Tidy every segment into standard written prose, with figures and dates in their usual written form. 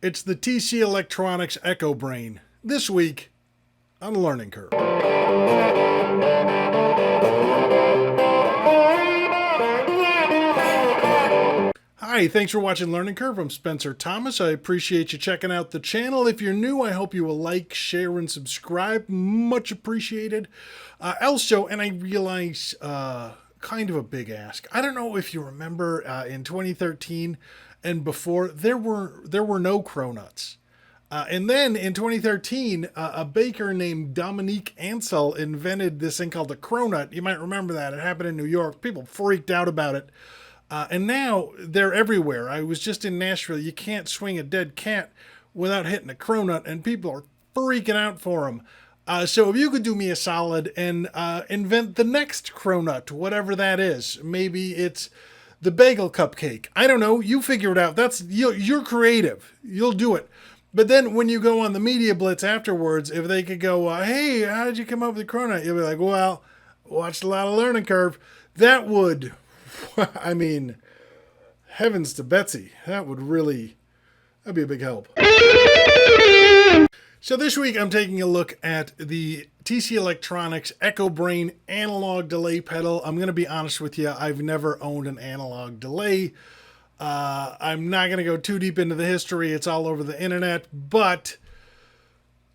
It's the TC Electronics Echobrain. This week on Learning Curve. Hi, thanks for watching Learning Curve. I'm Spencer Thomas. I appreciate you checking out the channel. If you're new, I hope you will like, share, and subscribe. Much appreciated. Also, and I realize kind of a big ask. I don't know if you remember in 2013 and before, there were no cronuts. And then in 2013, a baker named Dominique Ansel invented this thing called the cronut. You might remember that. It happened in New York. People freaked out about it. And now they're everywhere. I was just in Nashville. You can't swing a dead cat without hitting a cronut, and people are freaking out for them. So if you could do me a solid and invent the next cronut, whatever that is. Maybe it's the bagel cupcake. I don't know. You figure it out. You're creative. You'll do it. But then when you go on the media blitz afterwards, if they could go, hey, how did you come up with the cronut? You'll be like, well, watched a lot of Learning Curve. That would... I mean, heavens to Betsy, that'd be a big help. So this week I'm taking a look at the TC Electronics Echobrain analog delay pedal. I'm going to be honest with you, I've never owned an analog delay. I'm not going to go too deep into the history, it's all over the internet, but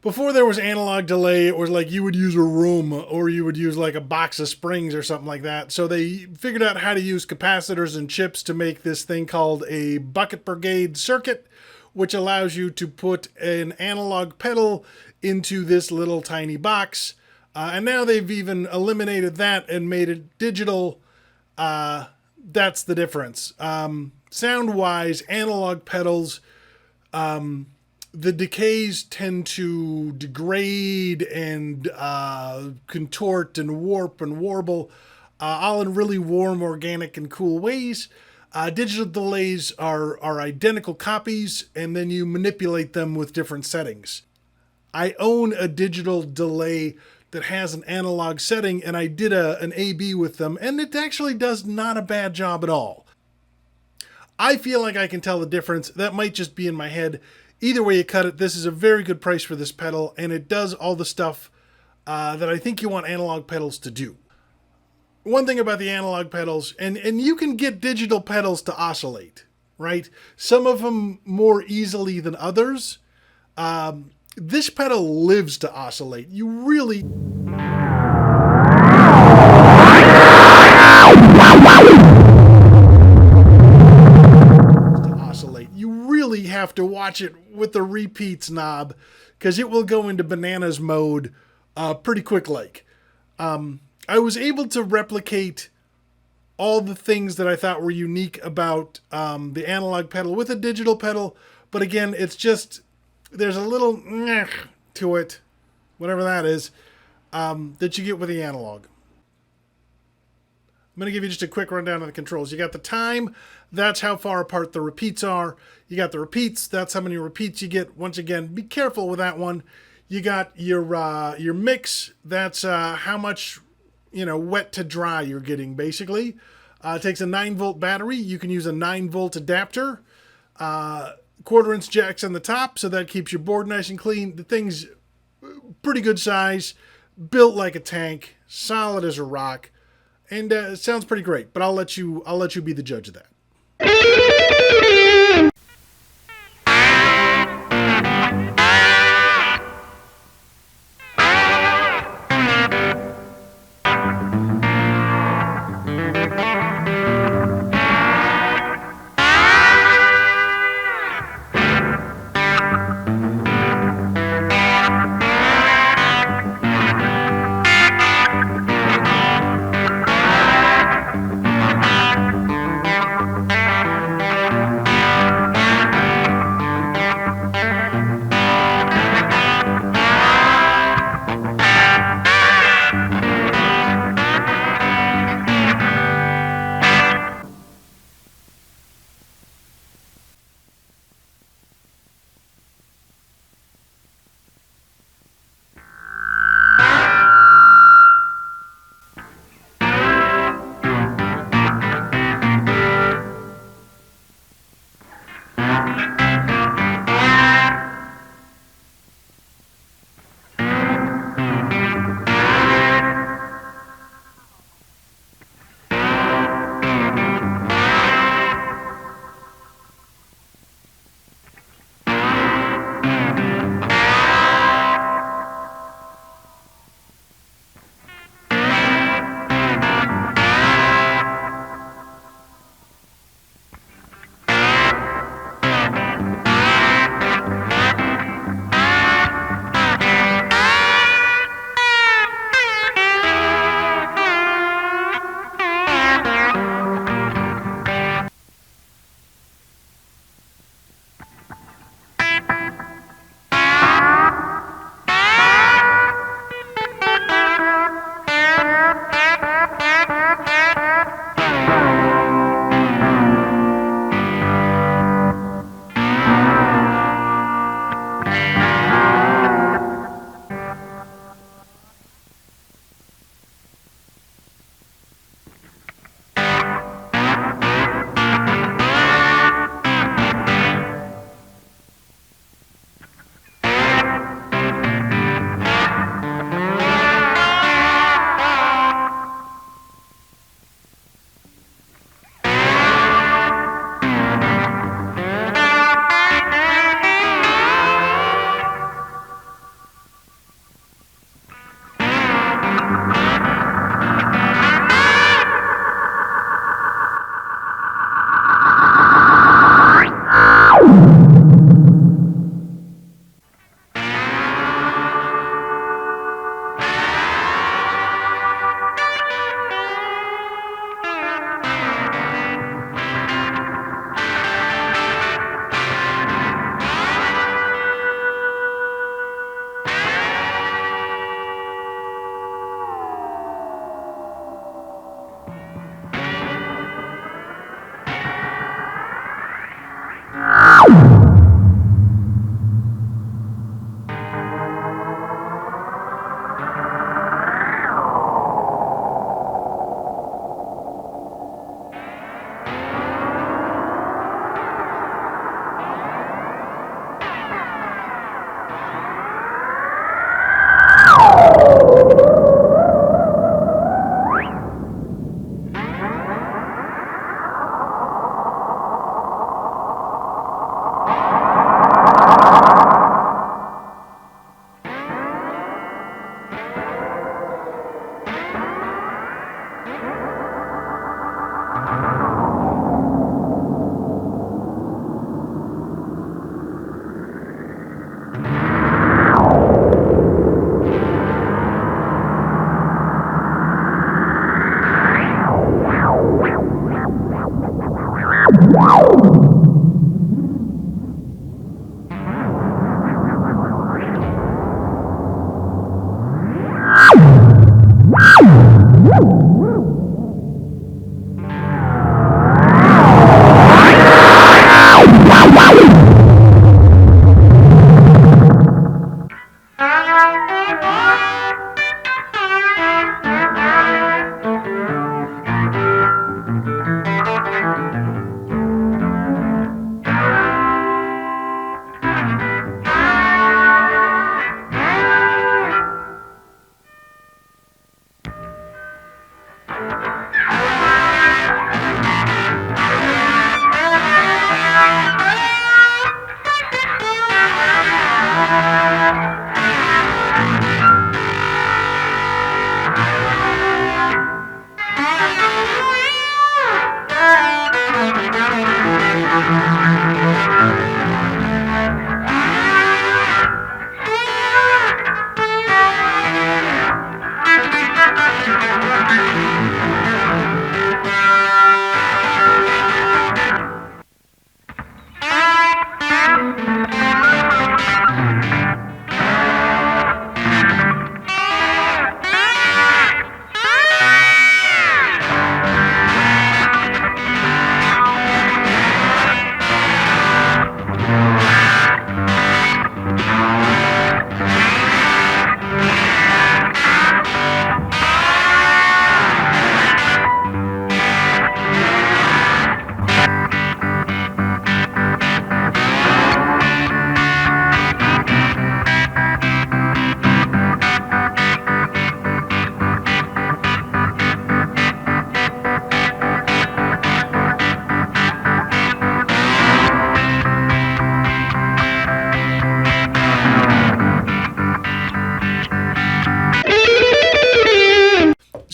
before there was analog delay, it was like you would use a room or you would use like a box of springs or something like that. So they figured out how to use capacitors and chips to make this thing called a bucket brigade circuit, which allows you to put an analog pedal into this little tiny box. And now they've even eliminated that and made it digital. That's the difference. Sound-wise, analog pedals... the decays tend to degrade and contort and warp and warble, all in really warm, organic, and cool ways. Digital delays are identical copies, and then you manipulate them with different settings. I own a digital delay that has an analog setting, and I did an A/B with them, and it actually does not a bad job at all. I feel like I can tell the difference. That might just be in my head. Either way you cut it, this is a very good price for this pedal, and it does all the stuff that I think you want analog pedals to do. One thing about the analog pedals, and you can get digital pedals to oscillate, right? Some of them more easily than others. This pedal lives to oscillate. You really... have to watch it with the repeats knob because it will go into bananas mode pretty quick like. I was able to replicate all the things that I thought were unique about the analog pedal with a digital pedal, but again, it's just there's a little to it, whatever that is, that you get with the analog. I'm going to give you just a quick rundown of the controls. You got the time, that's how far apart the repeats are. You got the repeats, that's how many repeats you get. Once again, be careful with that one. You got your mix, that's how much, wet to dry you're getting, basically. It takes a 9-volt battery. You can use a 9-volt adapter. Quarter-inch jacks on the top, so that keeps your board nice and clean. The thing's pretty good size, built like a tank, solid as a rock. And it sounds pretty great, but I'll let you be the judge of that.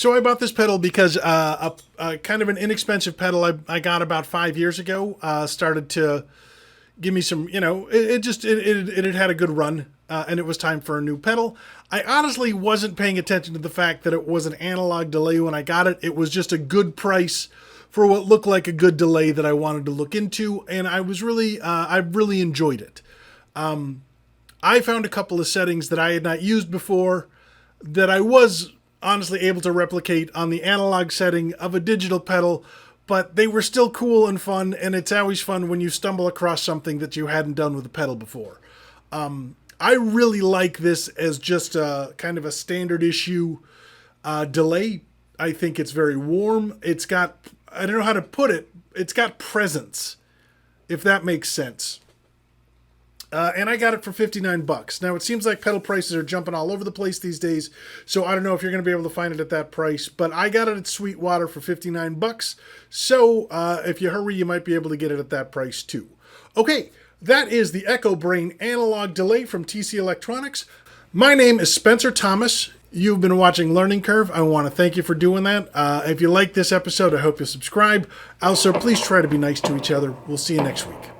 So I bought this pedal because a kind of an inexpensive pedal I got about 5 years ago started to give me some, it had had a good run, and it was time for a new pedal. I honestly wasn't paying attention to the fact that it was an analog delay when I got it. It was just a good price for what looked like a good delay that I wanted to look into, and I really enjoyed it. I found a couple of settings that I had not used before that I was honestly able to replicate on the analog setting of a digital pedal, but they were still cool and fun, and it's always fun when you stumble across something that you hadn't done with a pedal before. I really like this as just a kind of a standard issue delay. I think it's very warm. It's got, I don't know how to put it, it's got presence, if that makes sense. And I got it for $59. Now, it seems like pedal prices are jumping all over the place these days, so I don't know if you're going to be able to find it at that price, but I got it at Sweetwater for $59, so if you hurry, you might be able to get it at that price too. Okay, that is the Echobrain analog delay from TC Electronics. My name is Spencer Thomas. You've been watching Learning Curve. I want to thank you for doing that. If you like this episode, I hope you'll subscribe. Also, please try to be nice to each other. We'll see you next week.